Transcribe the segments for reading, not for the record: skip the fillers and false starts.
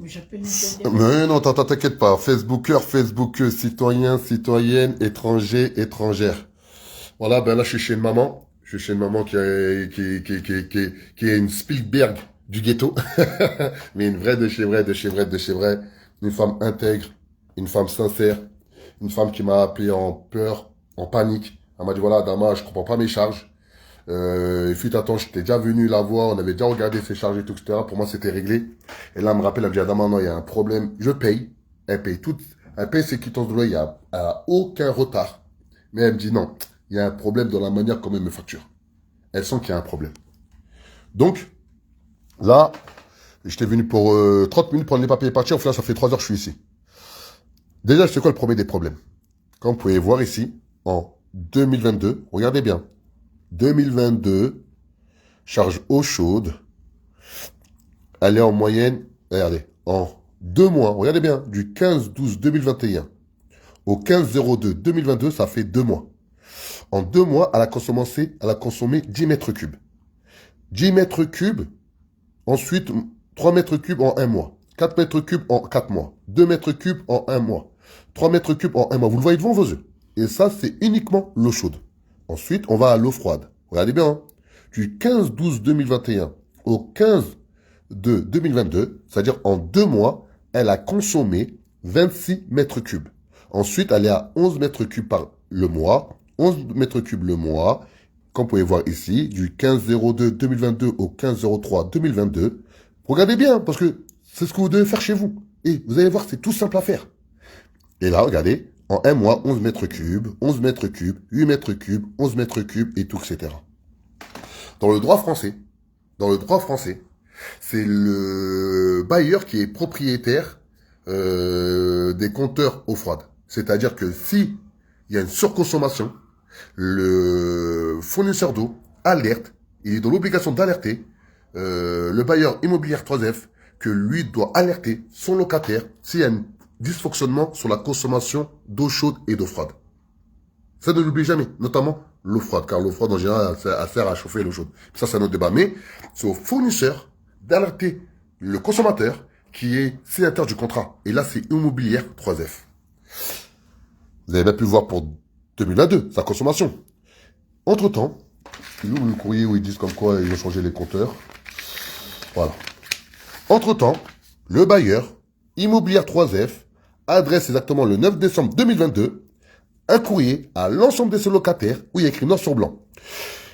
Mais j'appelle une Mais non, t'inquiète pas. Facebooker, Facebookeux, citoyen, citoyenne, étranger, étrangère. Voilà, ben là, je suis chez une maman. Je suis chez une maman qui est une Spielberg du ghetto. Mais une vraie de chez vrai, de chez vrai, de chez vrai. Une femme intègre, une femme sincère, une femme qui m'a appelé en peur, en panique. Elle m'a dit, voilà, Dama, je comprends pas mes charges. Il fut un temps, j'étais déjà venu la voir, on avait déjà regardé ses charges et tout, etc. Pour moi, c'était réglé. Et là, elle me rappelle, elle me dit, Adama, non, il y a un problème. Je paye. Elle paye tout. Elle paye ses quittances de loyer. Elle a aucun retard. Mais elle me dit, non, il y a un problème dans la manière comme elle me facture. Elle sent qu'il y a un problème. Donc, là, j'étais venu pour 30 minutes prendre les papiers et partir. Au final, ça fait 3 heures que je suis ici. Déjà, c'est quoi le premier des problèmes? Comme vous pouvez voir ici, en 2022, regardez bien. 2022, charge eau chaude, elle est en moyenne, regardez, en 2 mois, regardez bien, du 15-12-2021 au 15-02-2022, ça fait 2 mois. En 2 mois, elle a consommé 10 mètres cubes. 10 mètres cubes, ensuite 3 mètres cubes en 1 mois. 4 mètres cubes en 4 mois. 2 mètres cubes en 1 mois. 3 mètres cubes en 1 mois. Vous le voyez devant vos yeux. Et ça, c'est uniquement l'eau chaude. Ensuite, on va à l'eau froide. Regardez bien, hein. Du 15-12-2021 au 15-2-2022, c'est-à-dire en 2 mois, elle a consommé 26 mètres cubes. Ensuite, elle est à 11 mètres cubes par le mois. 11 mètres cubes le mois. Comme vous pouvez voir ici, du 15-02-2022 au 15-03-2022. Regardez bien, parce que c'est ce que vous devez faire chez vous. Et vous allez voir, c'est tout simple à faire. Et là, regardez, en 1 mois, 11 mètres cubes, 11 mètres cubes, 8 mètres cubes, 11 mètres cubes, et tout, etc. Dans le droit français, c'est le bailleur qui est propriétaire des compteurs eau froide. C'est-à-dire que si il y a une surconsommation, le fournisseur d'eau alerte, il est dans l'obligation d'alerter le bailleur immobilier 3F que lui doit alerter son locataire s'il y a un dysfonctionnement sur la consommation d'eau chaude et d'eau froide. Ça ne l'oublie jamais, notamment l'eau froide, car l'eau froide en général elle sert à chauffer l'eau chaude. Ça c'est un autre débat, mais c'est au fournisseur d'alerter le consommateur qui est signataire du contrat. Et là c'est immobilière 3F. Vous avez bien pu le voir pour 2022, sa consommation. Entre-temps, il ouvre le courrier où ils disent comme quoi ils ont changé les compteurs. Voilà. Entre-temps, le bailleur, Immobilière 3F, adresse exactement le 9 décembre 2022 un courrier à l'ensemble de ses locataires où il y a écrit noir sur blanc.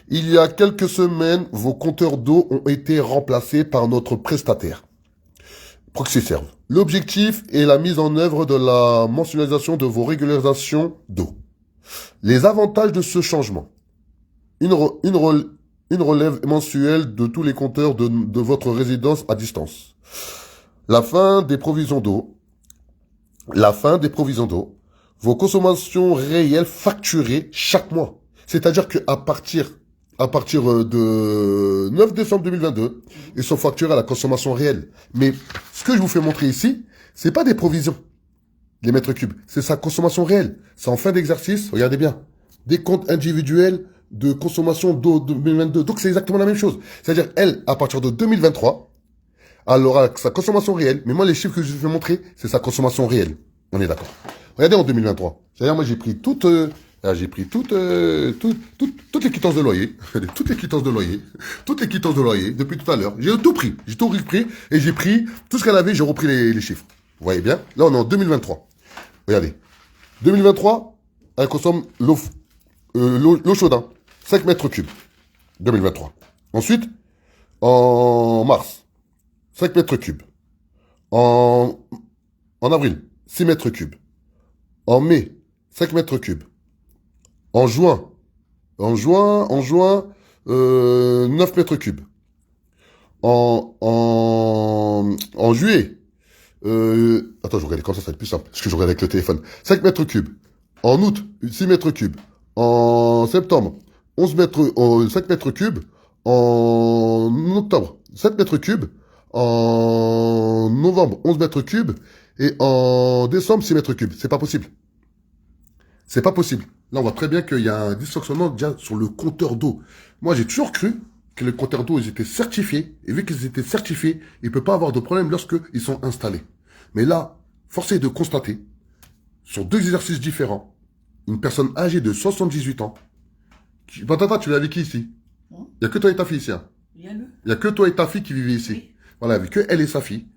Il y a quelques semaines, vos compteurs d'eau ont été remplacés par notre prestataire, ProxyServe. L'objectif est la mise en œuvre de la mensualisation de vos régularisations d'eau. Les avantages de ce changement. Une relève mensuelle de tous les compteurs de votre résidence à distance. La fin des provisions d'eau. Vos consommations réelles facturées chaque mois. C'est-à-dire qu'à partir de 9 décembre 2022, ils sont facturés à la consommation réelle. Mais ce que je vous fais montrer ici, c'est pas des provisions, les mètres cubes. C'est sa consommation réelle. C'est en fin d'exercice, regardez bien, des comptes individuels de consommation d'eau de 2022. Donc c'est exactement la même chose. C'est-à-dire, elle, à partir de 2023, elle aura sa consommation réelle. Mais moi, les chiffres que je vous fais montrer, c'est sa consommation réelle. On est d'accord. Regardez en 2023. C'est-à-dire, moi, j'ai pris toutes les quittances de loyer. Toutes les quittances de loyer depuis tout à l'heure. J'ai tout pris. J'ai tout repris et j'ai pris tout ce qu'elle avait, j'ai repris les chiffres. Vous voyez bien? Là, on est en 2023. Regardez. 2023, elle consomme l'eau chaude, hein, 5 mètres cubes. 2023. Ensuite, en mars, 5 mètres cubes. En avril, 6 mètres cubes. En mai, 5 mètres cubes. En juin, 9 mètres cubes. En juillet, attends, je regarde comme ça va être plus simple, parce que je regarde avec le téléphone. 5 mètres cubes. En août, 6 mètres cubes. En septembre, 5 mètres cubes. En octobre, 7 mètres cubes. En novembre, 11 mètres cubes. Et en décembre, 6 mètres cubes. C'est pas possible. C'est pas possible. Là, on voit très bien qu'il y a un dysfonctionnement déjà sur le compteur d'eau. Moi, j'ai toujours cru que les compteurs d'eau, ils étaient certifiés. Et vu qu'ils étaient certifiés, il ne peut pas avoir de problème lorsqu'ils sont installés. Mais là, force est de constater, sur 2 exercices différents, une personne âgée de 78 ans, Batata, tu l'as avec qui ici? Il n'y a que toi et ta fille ici. Hein. Il n'y a que toi et ta fille qui vivez ici. Oui. Voilà, avec eux, elle et sa fille.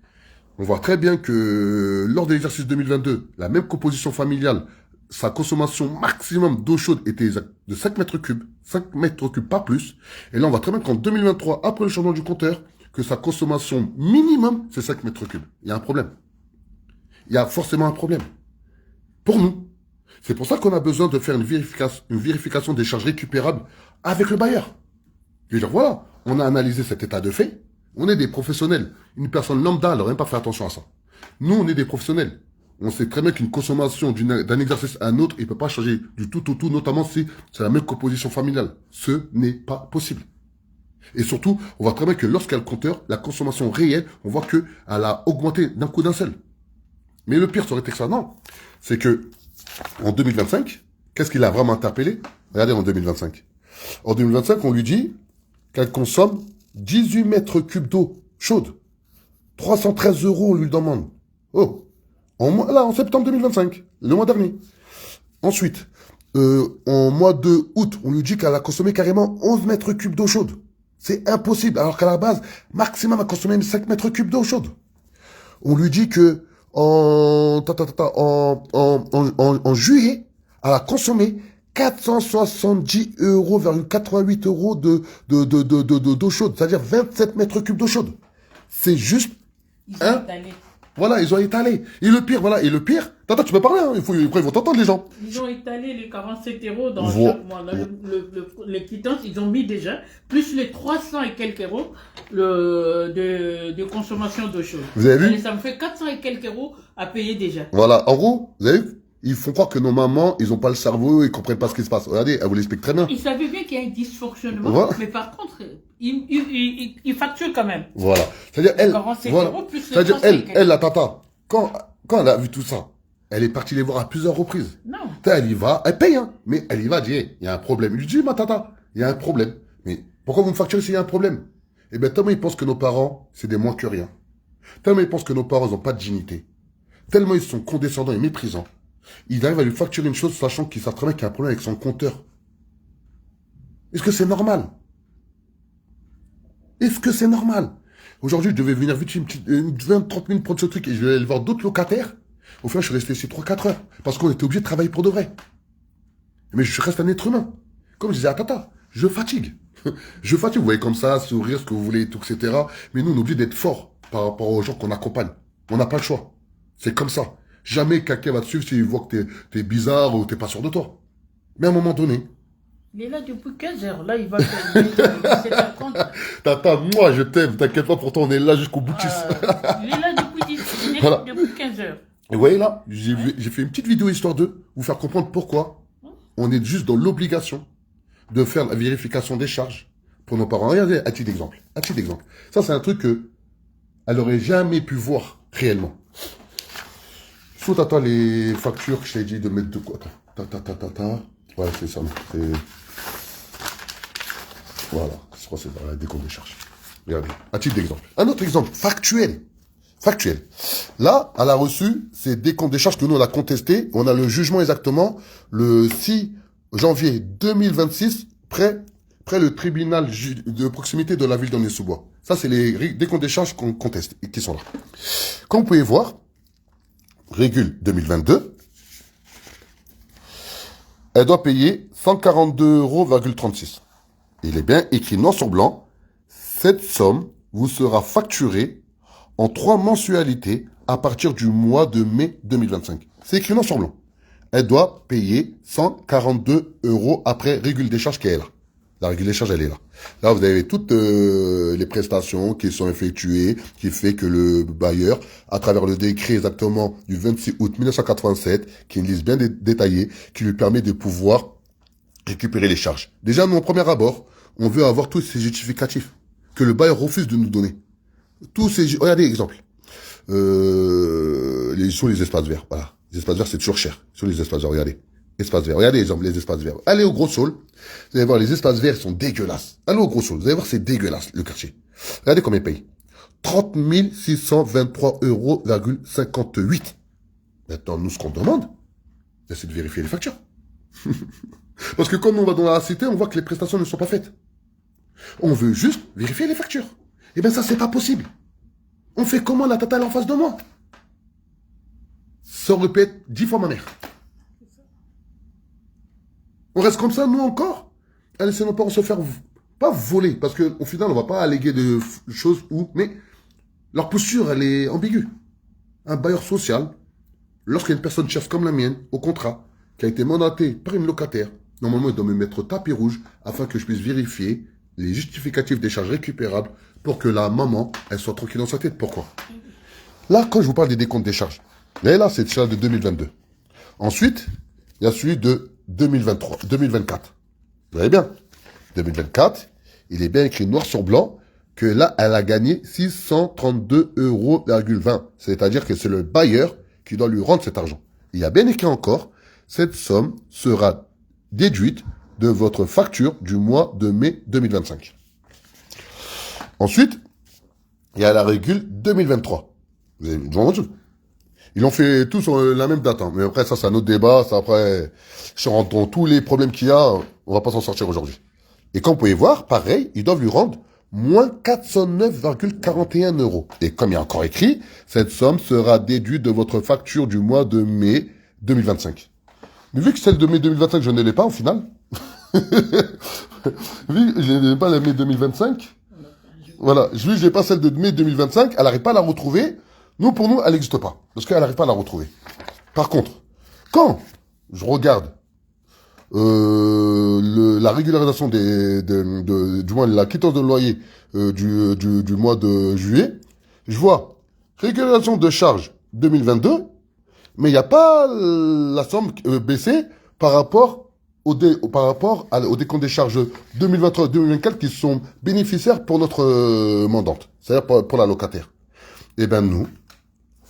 On voit très bien que lors de l'exercice 2022, la même composition familiale, sa consommation maximum d'eau chaude était de 5 mètres cubes. 5 mètres cubes, pas plus. Et là, on voit très bien qu'en 2023, après le changement du compteur, que sa consommation minimum, c'est 5 mètres cubes. Il y a un problème. Il y a forcément un problème. Pour nous. C'est pour ça qu'on a besoin de faire une vérification des charges récupérables avec le bailleur. Je veux dire, voilà, on a analysé cet état de fait. On est des professionnels. Une personne lambda, elle n'aurait même pas fait attention à ça. Nous, on est des professionnels. On sait très bien qu'une consommation d'un exercice à un autre, il ne peut pas changer du tout au tout, notamment si c'est la même composition familiale. Ce n'est pas possible. Et surtout, on voit très bien que lorsqu'il y a le compteur, la consommation réelle, on voit qu'elle a augmenté d'un coup d'un seul. Mais le pire, ça aurait été que ça, non. C'est que, en 2025, qu'est-ce qu'il a vraiment interpellé? Regardez en 2025. En 2025, on lui dit qu'elle consomme 18 mètres cubes d'eau chaude. 313 €, on lui demande. Oh, en septembre 2025, le mois dernier. Ensuite, en mois de août, on lui dit qu'elle a consommé carrément 11 mètres cubes d'eau chaude. C'est impossible, alors qu'à la base, maximum, elle a consommé 5 mètres cubes d'eau chaude. On lui dit que en juillet, elle a consommé 470,88 € d'eau chaude, c'est-à-dire 27 mètres cubes d'eau chaude. C'est juste Voilà, ils ont étalé. Et le pire, voilà, Tata, tu peux parler, hein, ils vont t'entendre les gens. Ils ont étalé les 47 € dans chaque mois. Les quittances, ils ont mis déjà, plus les 300 et quelques euros de consommation d'eau chaude. Vous avez vu? Et ça me fait 400 et quelques euros à payer déjà. Voilà, en gros, vous avez vu? Ils font croire que nos mamans, ils n'ont pas le cerveau, ils comprennent pas ce qui se passe. Regardez, elle vous l'explique très bien. Ils savaient bien qu'il y a un dysfonctionnement, voilà. Mais par contre, ils facturent quand même. Voilà. C'est-à-dire, elle, la tata, quand elle a vu tout ça, elle est partie les voir à plusieurs reprises. Non. Elle y va, elle paye, hein, mais elle y va, dit, il y a un problème. Il lui dit, ma tata, il y a un problème. Mais pourquoi vous me facturez s'il y a un problème? Eh bien, tellement ils pensent que nos parents, c'est des moins que rien. Tellement ils pensent que nos parents n'ont pas de dignité. Tellement ils sont condescendants et méprisants. Ils arrivent à lui facturer une chose, sachant qu'ils savent très bien qu'il y a un problème avec son compteur. Est-ce que c'est normal? Est-ce que c'est normal? Aujourd'hui, je devais venir vite une 20-30 minutes prendre ce truc et je vais aller voir d'autres locataires. Au final, je suis resté ici 3-4 heures. Parce qu'on était obligé de travailler pour de vrai. Mais je reste un être humain. Comme je disais à Tata, je fatigue. Je fatigue, vous voyez comme ça, sourire, ce que vous voulez, tout, etc. Mais nous, on est obligé d'être forts par rapport aux gens qu'on accompagne. On n'a pas le choix. C'est comme ça. Jamais quelqu'un va te suivre s'il voit que t'es bizarre ou t'es pas sûr de toi. Mais à un moment donné... Il est là depuis 15 heures. Là, il va faire 17h30. Tata, moi, je t'aime. T'inquiète pas, pourtant, on est là jusqu'au bout de il est là depuis 15 heures. Et vous voyez là, j'ai fait une petite vidéo histoire de vous faire comprendre pourquoi on est juste dans l'obligation de faire la vérification des charges pour nos parents. Regardez, à titre d'exemple. Ça, c'est un truc que elle aurait jamais pu voir réellement. Faut attendre les factures que je t'ai dit de mettre de quoi. Voilà, c'est ça. Voilà, je crois que c'est dans la décompte des charges. Regardez, à titre d'exemple. Un autre exemple, factuel. Là, elle a reçu ces décomptes des charges que nous, on a contesté. On a le jugement exactement le 6 janvier 2026, près le tribunal de proximité de la ville d'Aulnay-sous-Bois. Ça, c'est les décomptes des charges qu'on conteste et qui sont là. Comme vous pouvez voir, régule 2022, elle doit payer 142,36 €. Il est bien écrit noir sur blanc, cette somme vous sera facturée en 3 mensualités à partir du mois de mai 2025. C'est écrit noir sur blanc. Elle doit payer 142 € après régule des charges qui est là. La régule des charges, elle est là. Là, vous avez toutes les prestations qui sont effectuées, qui fait que le bailleur, à travers le décret exactement du 26 août 1987, qui est une liste bien détaillée, qui lui permet de pouvoir récupérer les charges. Déjà, nous, au premier abord, on veut avoir tous ces justificatifs que le bailleur refuse de nous donner. Regardez, exemple. Sur les espaces verts, voilà. Les espaces verts, c'est toujours cher. Sur les espaces verts, regardez. espaces verts. Regardez les espaces verts. Allez au Gros Saule. Vous allez voir, les espaces verts sont dégueulasses. Allez au Gros Saule. Vous allez voir, c'est dégueulasse, le quartier. Regardez combien ils payent. 30 623,58 €. Maintenant, nous, ce qu'on demande, c'est de vérifier les factures. Parce que quand on va dans la cité, on voit que les prestations ne sont pas faites. On veut juste vérifier les factures. Eh bien, ça, c'est pas possible. On fait comment la tata est en face de moi? Ça aurait pu être 10 fois ma mère. On reste comme ça, nous encore. Allez, c'est nos parents se faire, pas voler, parce qu'au final, on va pas alléguer de choses où, mais leur posture, elle est ambiguë. Un bailleur social, lorsqu'il y a une personne chef comme la mienne, au contrat, qui a été mandatée par une locataire, normalement, il doit me mettre au tapis rouge afin que je puisse vérifier les justificatifs des charges récupérables pour que la maman, elle soit tranquille dans sa tête. Pourquoi? Là, quand je vous parle des décomptes des charges, là, c'est le charge de 2022. Ensuite, il y a celui de 2024. Vous voyez bien, 2024, il est bien écrit noir sur blanc que là, elle a gagné 632,20 €. C'est-à-dire que c'est le bailleur qui doit lui rendre cet argent. Il y a bien écrit encore, cette somme sera déduite de votre facture du mois de mai 2025. Ensuite, il y a la régule 2023. Vous avez devant votre chose. Ils ont fait tout sur la même date, hein. Mais après, ça, c'est un autre débat. Ça, après, si on rentre dans tous les problèmes qu'il y a, on va pas s'en sortir aujourd'hui. Et comme vous pouvez voir, pareil, ils doivent lui rendre moins 409,41 €. Et comme il y a encore écrit, cette somme sera déduite de votre facture du mois de mai 2025. Mais vu que celle de mai 2025, je ne l'ai pas au final, vu que je n'ai pas la mai 2025, voilà, vu que je n'ai pas celle de mai 2025, elle n'arrive pas à la retrouver. Nous, pour nous, elle n'existe pas. Parce qu'elle n'arrive pas à la retrouver. Par contre, quand je regarde la régularisation du moins la quittance de loyer du mois de juillet, je vois régularisation de charges 2022, mais il n'y a pas la somme baissée par rapport au décompte des charges 2023-2024 qui sont bénéficiaires pour notre mandante, c'est-à-dire pour la locataire. Eh bien, nous,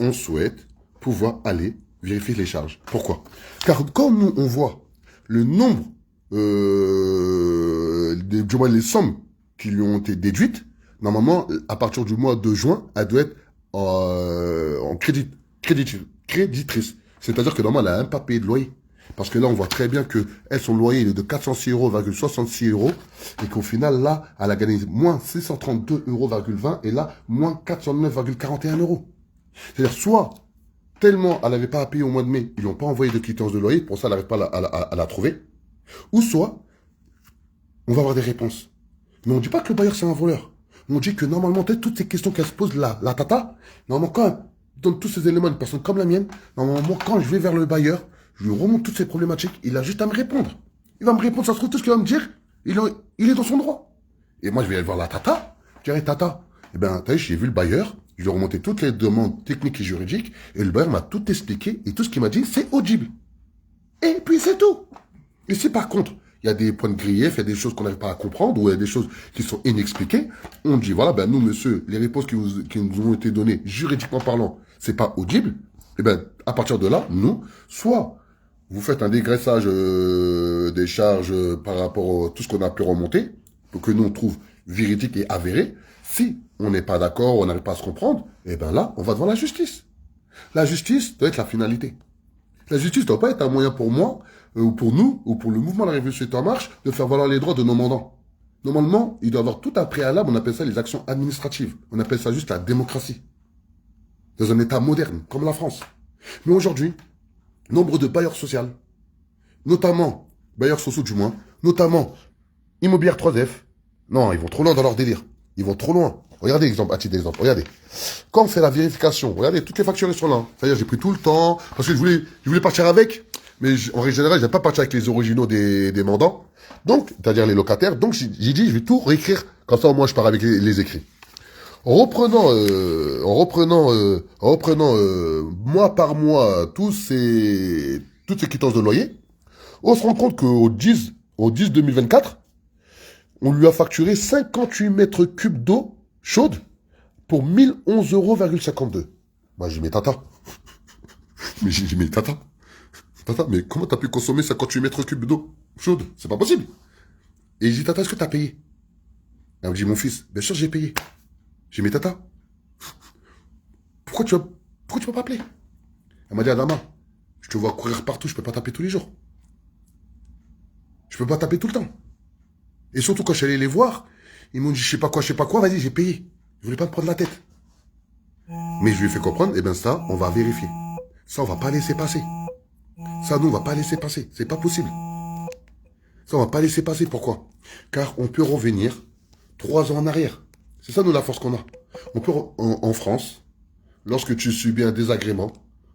on souhaite pouvoir aller vérifier les charges. Pourquoi? Car quand nous, on voit le nombre, du moins les sommes qui lui ont été déduites, normalement, à partir du mois de juin, elle doit être en créditrice. C'est-à-dire que normalement, elle n'a même pas payé de loyer. Parce que là, on voit très bien que elle, son loyer il est de 406,66 €, et qu'au final, là, elle a gagné moins 632,20 € et là, moins 409,41 €. C'est-à-dire, soit, tellement elle n'avait pas à payer au mois de mai, ils n'ont pas envoyé de quittance de loyer, pour ça, elle n'arrive pas à la trouver. Ou soit, on va avoir des réponses. Mais on ne dit pas que le bailleur, c'est un voleur. On dit que normalement, toutes ces questions qu'elle se pose, la tata, normalement, quand elle donne tous ces éléments à une personne comme la mienne, normalement, quand je vais vers le bailleur, je lui remonte toutes ces problématiques, il a juste à me répondre. Il va me répondre, ça se trouve, tout ce qu'il va me dire, il est dans son droit. Et moi, je vais aller voir la tata, je dirais, tata, eh bien, j'ai vu le bailleur, je lui ai remonté toutes les demandes techniques et juridiques, et le bailleur m'a tout expliqué, et tout ce qu'il m'a dit, c'est audible. Et puis, c'est tout. Et si par contre, il y a des points de grief, il y a des choses qu'on n'arrive pas à comprendre, ou il y a des choses qui sont inexpliquées, on dit, voilà, ben nous, monsieur, les réponses qui nous ont été données, juridiquement parlant, c'est pas audible, et ben à partir de là, nous, soit vous faites un dégraissage des charges par rapport à tout ce qu'on a pu remonter, pour que nous, on trouve véridique et avéré. Si on n'est pas d'accord, on n'arrive pas à se comprendre, et ben là, on va devant la justice. La justice doit être la finalité. La justice ne doit pas être un moyen pour moi, ou pour nous, ou pour le mouvement de la Révolution en marche, de faire valoir les droits de nos mandants. Normalement, il doit y avoir tout un préalable, on appelle ça les actions administratives. On appelle ça juste la démocratie. Dans un État moderne, comme la France. Mais aujourd'hui, nombre de bailleurs sociaux, notamment, bailleurs sociaux du moins, notamment Immobilière 3F, non, ils vont trop loin dans leur délire. Ils vont trop loin. Regardez l'exemple, à titre d'exemple, regardez. Quand on fait la vérification, regardez, toutes les factures sont là. C'est-à-dire, j'ai pris tout le temps, parce que je voulais partir avec, mais en règle générale, je n'ai pas partir avec les originaux des mandants, donc, c'est-à-dire les locataires. Donc, j'ai dit, je vais tout réécrire, comme ça, au moins, je pars avec les écrits. En reprenant mois par mois toutes ces quittances de loyer, on se rend compte qu'au 10 2024, on lui a facturé 58 mètres cubes d'eau chaude pour 1011,52 €. Moi, j'ai mis tata. Mais j'ai mis tata. Tata, mais comment t'as pu consommer 58 mètres cubes d'eau chaude? C'est pas possible. Et je dis, Tata, est-ce que t'as payé? Elle me dit, mon fils, bien sûr, j'ai payé. J'ai dit, mais Tata, pourquoi tu m'as pas appelé? Elle m'a dit, Adama, je te vois courir partout, je peux pas taper tous les jours. Je peux pas taper tout le temps. Et surtout quand je suis allé les voir, ils m'ont dit, je sais pas quoi, vas-y, j'ai payé. Je voulais pas me prendre la tête. Mais je lui ai fait comprendre, eh bien ça, on va vérifier. Ça, on va pas laisser passer. Ça, nous, on va pas laisser passer. C'est pas possible. Ça, on va pas laisser passer. Pourquoi? Car on peut revenir 3 ans en arrière. C'est ça, nous, la force qu'on a. On peut, en France, lorsque tu subis un désagrément,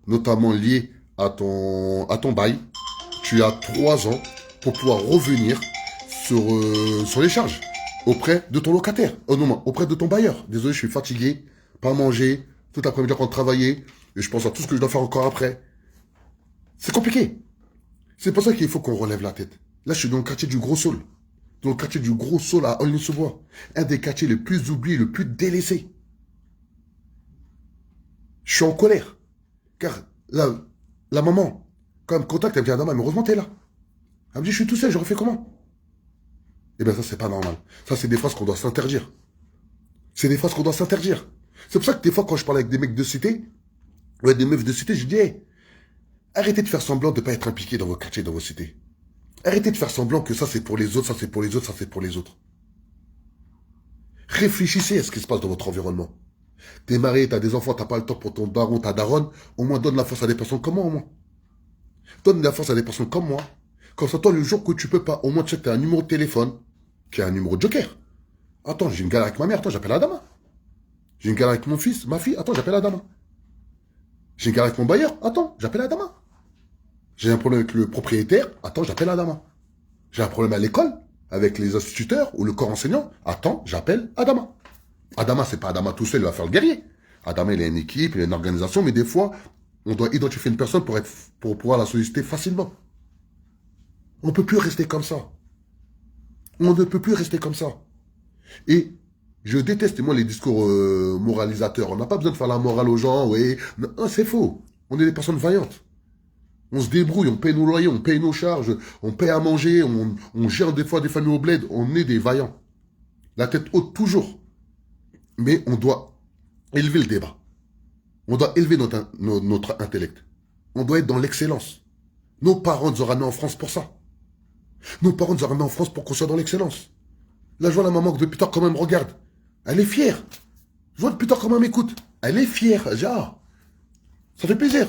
notamment lié à ton bail, tu as 3 ans pour pouvoir revenir sur les charges auprès de ton locataire. Oh non, auprès de ton bailleur. Désolé, je suis fatigué, pas manger, tout l'après-midi quand travailler, et je pense à tout ce que je dois faire encore après. C'est compliqué. C'est pour ça qu'il faut qu'on relève la tête. Là, je suis dans le quartier du Gros Saule. Dans le quartier du Gros Saule à Aulnay-sous-Bois. Un des quartiers les plus oubliés, le plus délaissés. Je suis en colère. Car la maman, quand elle me contacte, elle me dit, Adama, mais heureusement t'es là. Elle me dit, je suis tout seul, j'aurais fait comment? Eh bien, ça, c'est pas normal. Ça, c'est des phrases qu'on doit s'interdire. C'est des phrases qu'on doit s'interdire. C'est pour ça que des fois, quand je parle avec des mecs de cité, ou avec des meufs de cité, je dis, hey, arrêtez de faire semblant de ne pas être impliqué dans vos quartiers, dans vos cités. Arrêtez de faire semblant que ça, c'est pour les autres, ça, c'est pour les autres, ça, c'est pour les autres. Réfléchissez à ce qui se passe dans votre environnement. T'es marié, t'as des enfants, t'as pas le temps pour ton daron, ta daronne, au moins donne la force à des personnes comme moi, au moins. Donne la force à des personnes comme moi. Comme ça, toi, le jour que tu peux pas, au moins tu sais que t'as un numéro de téléphone, qui est un numéro de joker. Attends, j'ai une galère avec ma mère, attends, j'appelle Adama. J'ai une galère avec mon fils, ma fille, attends, j'appelle Adama. J'ai une galère avec mon bailleur, attends, j'appelle Adama. J'ai un problème avec le propriétaire, attends, j'appelle Adama. J'ai un problème à l'école, avec les instituteurs ou le corps enseignant, attends, j'appelle Adama. Adama, c'est pas Adama tout seul, il va faire le guerrier. Adama, il a une équipe, il a une organisation, mais des fois, on doit identifier une personne pour pouvoir la solliciter facilement. On ne peut plus rester comme ça. On ne peut plus rester comme ça. Et je déteste, moi, les discours moralisateurs. On n'a pas besoin de faire la morale aux gens, oui. Non, c'est faux. On est des personnes vaillantes. On se débrouille, on paye nos loyers, on paye nos charges, on paye à manger, on gère des fois des familles au bled. On est des vaillants. La tête haute toujours. Mais on doit élever le débat. On doit élever notre intellect. On doit être dans l'excellence. Nos parents nous ont ramenés en France pour ça. Nos parents nous ont ramenés en France pour qu'on soit dans l'excellence. Là, je vois la maman que depuis tard quand même regarde. Elle est fière. Je vois depuis tard quand même écoute. Elle est fière. Genre, ça fait plaisir.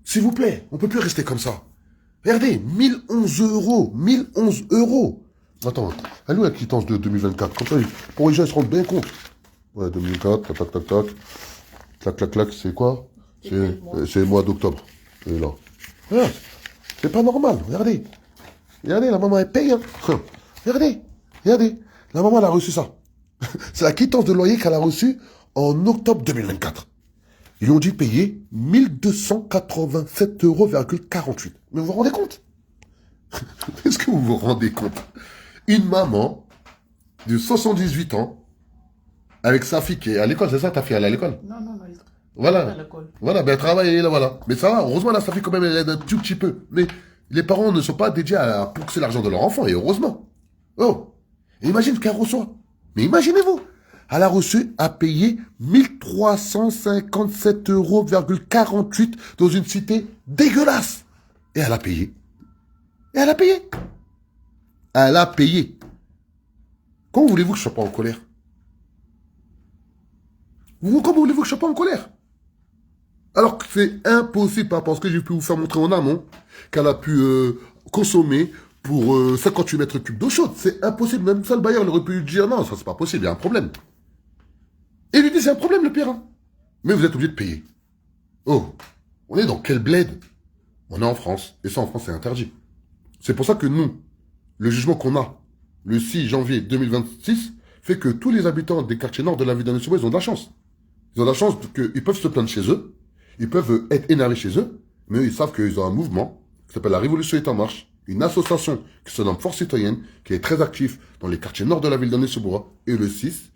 S'il vous plaît, on peut plus rester comme ça. Regardez, 1011 euros. 1011 euros. Attends, elle est où la quittance de 2024? Comme ça, pour les gens, ils se rendent bien compte. Ouais, 2004, tac, tac, tac, tac. Clac, clac, clac, c'est quoi? C'est le mois d'octobre. C'est là. Regarde, c'est pas normal, regardez. Regardez, la maman, elle paye. Hein. Regardez, regardez. La maman, elle a reçu ça. C'est la quittance de loyer qu'elle a reçue en octobre 2024. Ils lui ont dit payer 1287,48 euros. Mais vous vous rendez compte? Est-ce que vous vous rendez compte? Une maman de 78 ans, avec sa fille qui est à l'école, c'est ça, ta fille, elle est à l'école? Non, elle Voilà. à l'école. Voilà, ben elle travaille, là, voilà. Mais ça va, heureusement, là, sa fille, quand même, elle aide un tout petit peu. Mais les parents ne sont pas dédiés à pousser l'argent de leur enfant, et heureusement. Oh, et imagine qu'elle reçoit. Mais imaginez-vous, elle a reçu à payer 1357,48 euros dans une cité dégueulasse. Et elle a payé. Et elle a payé. Elle a payé. Comment voulez-vous que je sois pas en colère? Comment voulez-vous que je sois pas en colère? Alors que c'est impossible, parce que j'ai pu vous faire montrer en amont qu'elle a pu consommer pour 58 mètres cubes d'eau chaude. C'est impossible. Même ça, le bailleur, il aurait pu lui dire non, ça c'est pas possible, il y a un problème. Et il lui dit c'est un problème, le pire. Hein. Mais vous êtes obligé de payer. Oh, on est dans quel bled? On est en France. Et ça, en France, c'est interdit. C'est pour ça que nous, le jugement qu'on a le 6 janvier 2026 fait que tous les habitants des quartiers nord de la ville d'Aulnay-sous-Bois, ils ont de la chance. Ils ont de la chance qu'ils peuvent se plaindre chez eux, ils peuvent être énervés chez eux, mais ils savent qu'ils ont un mouvement qui s'appelle La Révolution est en marche, une association qui se nomme Force Citoyenne, qui est très active dans les quartiers nord de la ville d'Aulnay-sous-Bois, et le 6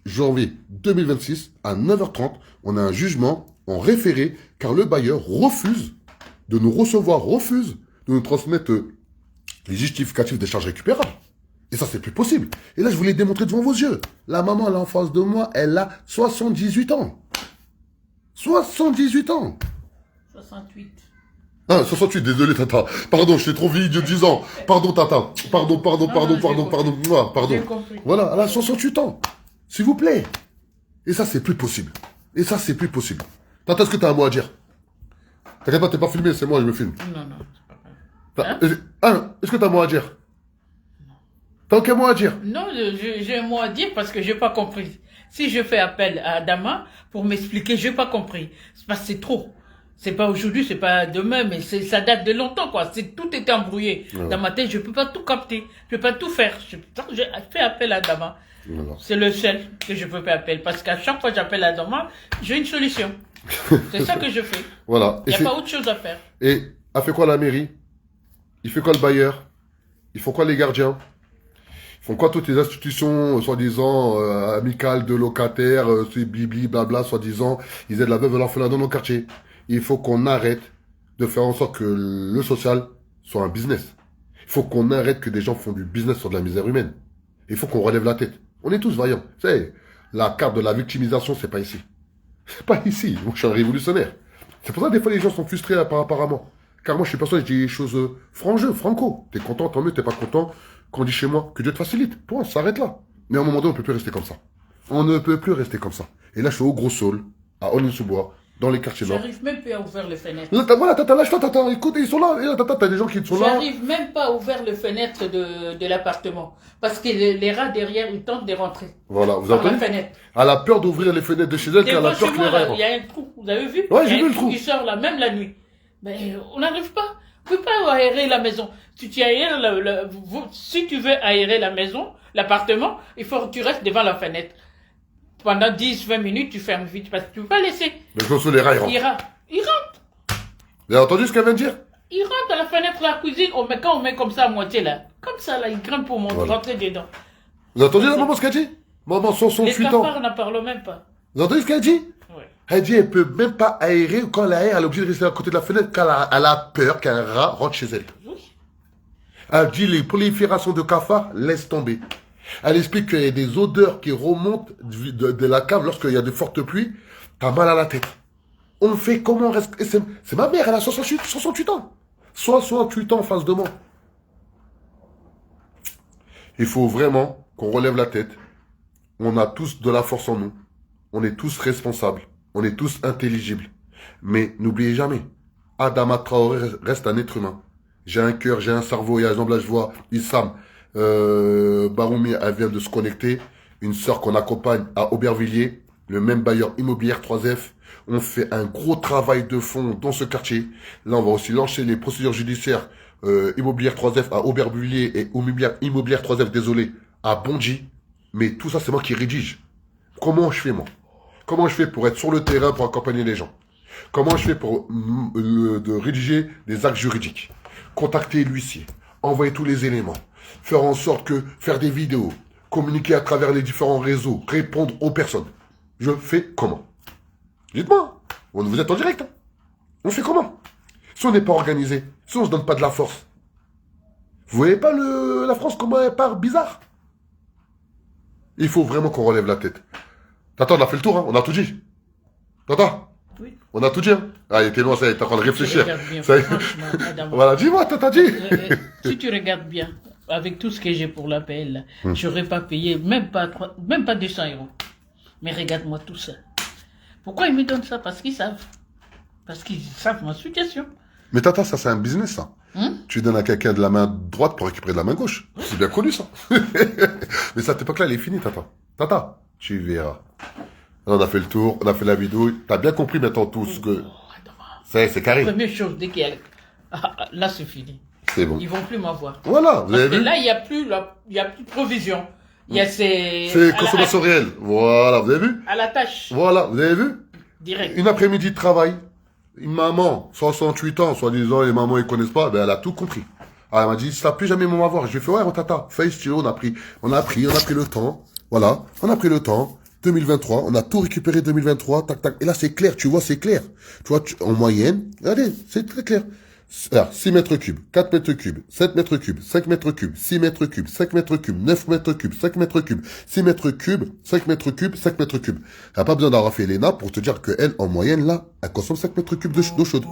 janvier 2026, à 9h30, on a un jugement en référé, car le bailleur refuse de nous recevoir, refuse de nous transmettre les justificatifs des charges récupérables. Et ça, c'est plus possible. Et là, je vous l'ai démontré devant vos yeux. La maman, elle est en face de moi, elle a 78 ans. 78 ans. 68. Ah, 68, désolé, tata. Pardon, je suis trop vieille de 10 ans. Pardon, tata. Pardon. J'ai compris. Voilà, elle a 68 ans. S'il vous plaît. Et ça, c'est plus possible. Tata, est-ce que t'as un mot à dire? T'inquiète pas, t'es pas filmé, c'est moi, je me filme. Non, c'est pas grave. Est-ce que t'as un mot à dire? T'as aucun mot à dire? Non, j'ai un mot à dire parce que j'ai pas compris. Si je fais appel à Adama pour m'expliquer, j'ai pas compris. C'est parce que c'est trop. C'est pas aujourd'hui, c'est pas demain, mais ça date de longtemps, quoi. Tout était embrouillé. Ouais. Dans ma tête, je peux pas tout capter. Je peux pas tout faire. J'ai fait appel à Adama. Voilà. C'est le seul que je peux faire appel. Parce qu'à chaque fois que j'appelle Adama, j'ai une solution. C'est ça que je fais. Voilà. Il n'y a pas autre chose à faire. Et a fait quoi la mairie? Il fait quoi le bailleur? Ils font quoi les gardiens? Ils font quoi toutes les institutions, soi-disant, amicales de locataires, blibli, blabla, soi-disant, ils aident la veuve et l'orphelin dans nos quartiers. Il faut qu'on arrête de faire en sorte que le social soit un business. Il faut qu'on arrête que des gens font du business sur de la misère humaine. Il faut qu'on relève la tête. On est tous vaillants. Vous savez, la carte de la victimisation, c'est pas ici. C'est pas ici. Moi, je suis un révolutionnaire. C'est pour ça que des fois, les gens sont frustrés apparemment. Car moi, je suis personne, je dis les choses franco. T'es content, tant mieux, t'es pas content. Qu'on dit chez moi, que Dieu te facilite. Point, on s'arrête là. Mais à un moment donné, on peut plus rester comme ça. On ne peut plus rester comme ça. Et là, je suis au Gros Saule, à Aulnay-sous-Bois, dans les quartiers nord. J'arrive même plus à ouvrir les fenêtres. Là, voilà, lâche-toi, tata, écoute, ils sont là. Et là, tata, t'as des gens qui sont là. J'arrive même pas à ouvrir les fenêtres de l'appartement. Parce que les rats derrière, ils tentent de rentrer. Voilà, vous Par la entendez? fenêtre. Elle a peur d'ouvrir les fenêtres de chez elle, car elle a Devant chez peur que moi, les rats là, rentrent. il y a un trou. Vous avez vu? Ouais, Il y j'ai a vu un le trou trou. qui sort là, même la nuit. Mais on n'arrive pas. On peut pas aérer la maison. Si tu aères si tu veux aérer la maison, l'appartement, il faut que tu restes devant la fenêtre. Pendant 10-20 minutes, tu fermes vite parce que tu peux pas laisser. Mais quand les rats, ils rentrent. Il rentre. Vous avez entendu ce qu'elle vient de dire? Il rentre à la fenêtre de la cuisine. Quand on met comme ça à moitié là, comme ça là, il grimpe pour rentrer dedans. Vous avez entendu la maman ce qu'elle dit? Maman, Les 68 ans. cafards n'en parlent même pas. Vous avez entendu ce qu'elle dit? Ouais. Elle dit elle peut même pas aérer, ou quand elle aère, elle est obligée de rester à côté de la fenêtre car elle a peur qu'un rat rentre chez elle. Oui. Elle dit les proliférations de cafards, laisse tomber. Elle explique qu'il y a des odeurs qui remontent de la cave lorsqu'il y a de fortes pluies. T'as mal à la tête. On fait comment? C'est ma mère, elle a 68 ans. 68 ans en face de moi. Il faut vraiment qu'on relève la tête. On a tous de la force en nous. On est tous responsables. On est tous intelligibles. Mais n'oubliez jamais, Adama Traoré reste un être humain. J'ai un cœur, j'ai un cerveau, et à exemple là je vois Issam, Baroumi, elle vient de se connecter. Une sœur qu'on accompagne à Aubervilliers, le même bailleur immobilier 3F. On fait un gros travail de fond dans ce quartier. Là, on va aussi lancer les procédures judiciaires immobilière 3F à Aubervilliers et immobilière 3F, désolé, à Bondy. Mais tout ça, c'est moi qui rédige. Comment je fais, moi? Comment je fais pour être sur le terrain pour accompagner les gens? Comment je fais pour de rédiger des actes juridiques? Contacter l'huissier, envoyer tous les éléments, faire en sorte que faire des vidéos, communiquer à travers les différents réseaux, répondre aux personnes. Je fais comment? Dites-moi, vous êtes en direct. Hein? On fait comment? Si on n'est pas organisé, si on se donne pas de la force. Vous voyez pas la France comment elle part bizarre? Il faut vraiment qu'on relève la tête. Tata, on a fait le tour, hein? On a tout dit. Tata, Oui. on a tout dit. Hein? Ah, il était loin, ça, il est en train de réfléchir. Bien, Ça y est. franchement, Adama. Voilà, dis-moi, tata, dit. Si tu regardes bien, avec tout ce que j'ai pour l'APL, j'aurais pas payé même pas 200 €. Mais regarde-moi tout ça. Pourquoi ils me donnent ça? Parce qu'ils savent. Parce qu'ils savent ma situation. Mais tata, ça, c'est un business, ça. Tu donnes à quelqu'un de la main droite pour récupérer de la main gauche. C'est bien connu, ça. Mais cette époque-là, elle est finie, tata. Tata, tu verras. On a fait le tour, on a fait la vidéo. T'as bien compris maintenant tout ce que... C'est carré. Première chose, dès qu'il y a... là, c'est fini. C'est bon. Ils vont plus m'avoir. Voilà, vous avez Parce que vu? là, il y a plus de provision. Il y a ces... C'est consommation réelle. Voilà, vous avez vu? À la tâche, Voilà, vous avez vu? direct. Une après-midi de travail. Une maman, 68 ans, soi-disant, les mamans, ils connaissent pas, ben, elle a tout compris. Ah, elle m'a dit, ça n'a plus jamais m'avoir. Je lui ai fait, ouais, tata, fais stylo, on a pris le temps. Voilà, on a pris le temps. 2023, on a tout récupéré 2023, tac, tac. Et là, c'est clair, tu vois, c'est clair. Tu vois, en moyenne, regardez, c'est très clair. Alors, 6 mètres cubes, 4 mètres cubes, 7 mètres cubes, 5 mètres cubes, 6 mètres cubes, 5 mètres cubes, 9 mètres cubes, 5 mètres cubes, 6 mètres cubes, 5 mètres cubes, 5 mètres cubes. Il n'y a pas besoin d'avoir fait l'ENA pour te dire qu'elle, en moyenne, là, elle consomme 5 mètres cubes d'eau chaude.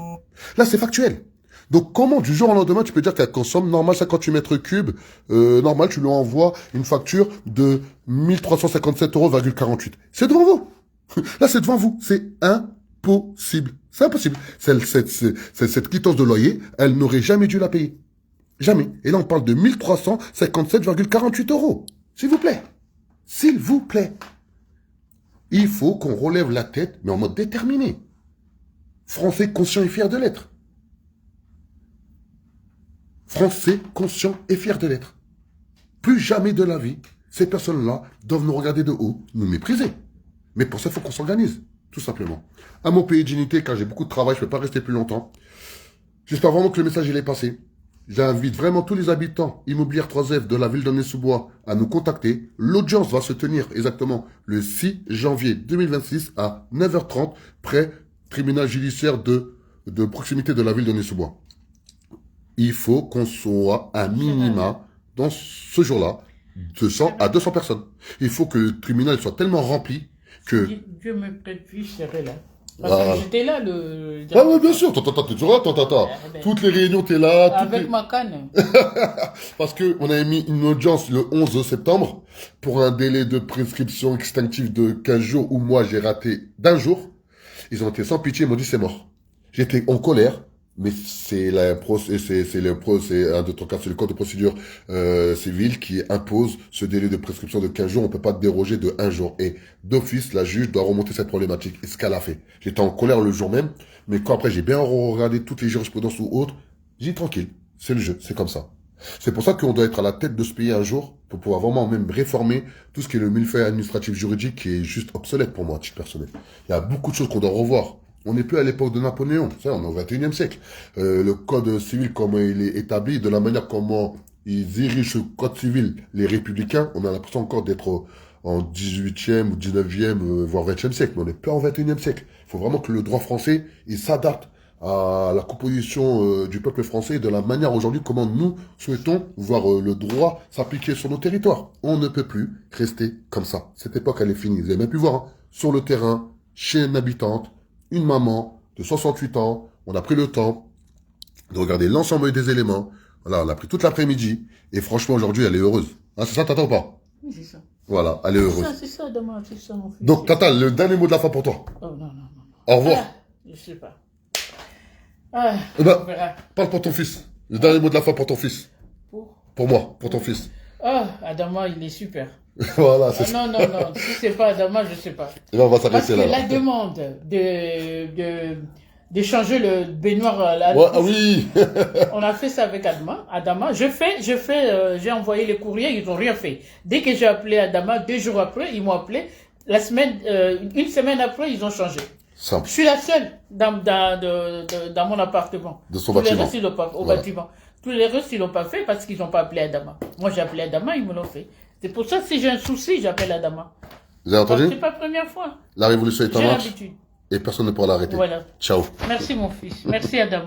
Là, c'est factuel. Donc, comment, du jour au lendemain, tu peux dire qu'elle consomme normal 58 mètres cubes, normal, tu lui envoies une facture de 1357,48 €. C'est devant vous. Là, c'est devant vous. C'est impossible. C'est impossible. Cette quittance de loyer, elle n'aurait jamais dû la payer. Jamais. Et là, on parle de 1357,48 €. S'il vous plaît. S'il vous plaît. Il faut qu'on relève la tête, mais en mode déterminé. Français conscient et fier de l'être. Français conscient et fier de l'être. Plus jamais de la vie, ces personnes-là doivent nous regarder de haut, nous mépriser. Mais pour ça, il faut qu'on s'organise, tout simplement. À mon pays de dignité, car j'ai beaucoup de travail, je ne peux pas rester plus longtemps. J'espère vraiment que le message il est passé. J'invite vraiment tous les habitants immobilières 3F de la ville d'Aulnay-sous-Bois à nous contacter. L'audience va se tenir exactement le 6 janvier 2026 à 9h30, près tribunal judiciaire de proximité de la ville d'Aulnay-sous-Bois. Il faut qu'on soit à minima dans ce jour-là de 100 à 200 personnes. Il faut que le tribunal soit tellement rempli que... Dieu me prête, je serai là. Parce que j'étais là le... Ah oui, bien sûr, t'es toujours là, toutes les réunions, t'es là. Avec ma canne. Parce que on avait mis une audience le 11 septembre pour un délai de prescription extinctif de 15 jours où moi j'ai raté d'1 jour. Ils ont été sans pitié, ils m'ont dit c'est mort. J'étais en colère. Mais c'est un de ton cas, c'est le code de procédure civile qui impose ce délai de prescription de 15 jours. On peut pas déroger de 1 jour. Et d'office, la juge doit remonter cette problématique. Et ce qu'elle a fait. J'étais en colère le jour même, mais quand après j'ai bien regardé toutes les jurisprudences ou autres, j'ai dit tranquille, c'est le jeu, c'est comme ça. C'est pour ça qu'on doit être à la tête de ce pays un jour pour pouvoir vraiment même réformer tout ce qui est le millefeuille administratif juridique qui est juste obsolète pour moi à titre personnel. Il y a beaucoup de choses qu'on doit revoir. On n'est plus à l'époque de Napoléon, ça, on est au XXIe siècle. Le code civil, comment il est établi, de la manière comment ils dirigent ce code civil, les républicains, on a l'impression encore d'être en 18e ou 19e, voire 20e siècle, mais on n'est plus en 21e siècle. Il faut vraiment que le droit français, il s'adapte à la composition du peuple français, de la manière aujourd'hui comment nous souhaitons voir le droit s'appliquer sur nos territoires. On ne peut plus rester comme ça. Cette époque, elle est finie. Vous avez même pu voir, hein, sur le terrain, chez une habitante, une maman de 68 ans, on a pris le temps de regarder l'ensemble des éléments. Voilà, on a pris toute l'après-midi. Et franchement, aujourd'hui, elle est heureuse. Ah, c'est ça, Tata, ou pas? Oui, c'est ça. Voilà, elle est heureuse. C'est ça, demain, c'est ça, mon fils. Donc, Tata, le dernier mot de la fin pour toi. Oh, non. Au revoir. Ah, je sais pas. Ah, Eh ben, on verra. parle pour ton fils. Le dernier mot de la fin pour ton fils. Pour moi, pour ton fils. Ah, Adama, il est super. Voilà, c'est ça. Non. Si c'est pas Adama, je sais pas. Et là, on va s'arrêter là. Parce que la demande de changer le baignoire là. Ouais, ah oui. On a fait ça avec Adama. J'ai envoyé les courriers, ils n'ont rien fait. Dès que j'ai appelé Adama, 2 jours après, ils m'ont appelé. Une semaine après, ils ont changé. Simple. Je suis la seule dans mon appartement. De son bâtiment. Au bâtiment. Tous les restes, ils l'ont pas fait parce qu'ils n'ont pas appelé Adama. Moi, j'ai appelé Adama, ils me l'ont fait. C'est pour ça que si j'ai un souci, j'appelle Adama. Vous avez entendu? C'est pas la première fois. La révolution est en marche. J'ai l'habitude. Et personne ne pourra l'arrêter. Voilà. Ciao. Merci, mon fils. Merci, Adama.